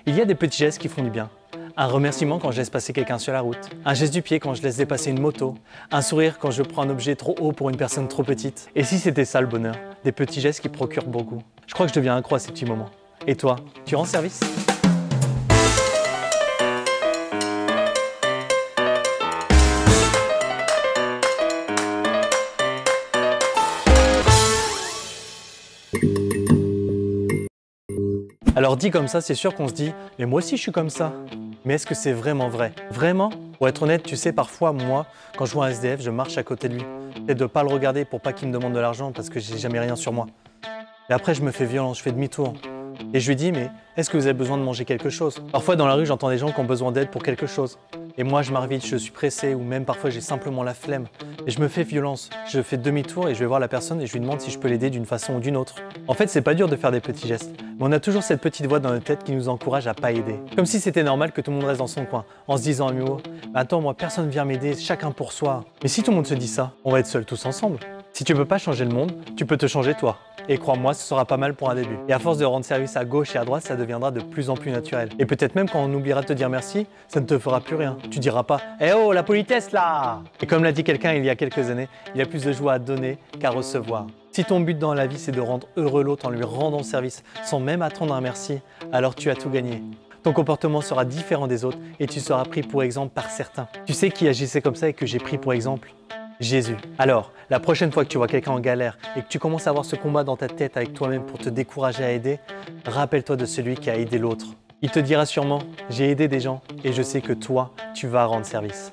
Il y a des petits gestes qui font du bien. Un remerciement quand je laisse passer quelqu'un sur la route, un geste du pied quand je laisse dépasser une moto, un sourire quand je prends un objet trop haut pour une personne trop petite. Et si c'était ça le bonheur? Des petits gestes qui procurent beaucoup. Je crois que je deviens accro à ces petits moments. Et toi, tu rends service? Alors dit comme ça, c'est sûr qu'on se dit « mais moi aussi je suis comme ça ». Mais est-ce que c'est vraiment vrai? Vraiment? Pour être honnête, tu sais, parfois, moi, quand je vois un SDF, je marche à côté de lui. Peut-être de ne pas le regarder pour pas qu'il me demande de l'argent parce que j'ai jamais rien sur moi. Et après, je me fais violence, je fais demi-tour. Et je lui dis « mais est-ce que vous avez besoin de manger quelque chose ?» Parfois, dans la rue, j'entends des gens qui ont besoin d'aide pour quelque chose. Et moi, je m'arrive vite, je suis pressé ou même parfois, j'ai simplement la flemme. Et je me fais violence. Je fais demi-tour et je vais voir la personne et je lui demande si je peux l'aider d'une façon ou d'une autre. En fait, c'est pas dur de faire des petits gestes. Mais on a toujours cette petite voix dans notre tête qui nous encourage à pas aider. Comme si c'était normal que tout le monde reste dans son coin, en se disant à mi-mot « attends, moi, personne vient m'aider, chacun pour soi. » Mais si tout le monde se dit ça, on va être seuls tous ensemble. Si tu peux pas changer le monde, tu peux te changer toi. Et crois-moi, ce sera pas mal pour un début. Et à force de rendre service à gauche et à droite, ça deviendra de plus en plus naturel. Et peut-être même quand on oubliera de te dire merci, ça ne te fera plus rien. Tu diras pas « eh oh, la politesse là !» Et comme l'a dit quelqu'un il y a quelques années, il y a plus de joie à donner qu'à recevoir. Si ton but dans la vie, c'est de rendre heureux l'autre en lui rendant service, sans même attendre un merci, alors tu as tout gagné. Ton comportement sera différent des autres et tu seras pris pour exemple par certains. Tu sais qui agissait comme ça et que j'ai pris pour exemple? Jésus. Alors, la prochaine fois que tu vois quelqu'un en galère et que tu commences à avoir ce combat dans ta tête avec toi-même pour te décourager à aider, rappelle-toi de celui qui a aidé l'autre. Il te dira sûrement « j'ai aidé des gens et je sais que toi, tu vas rendre service ».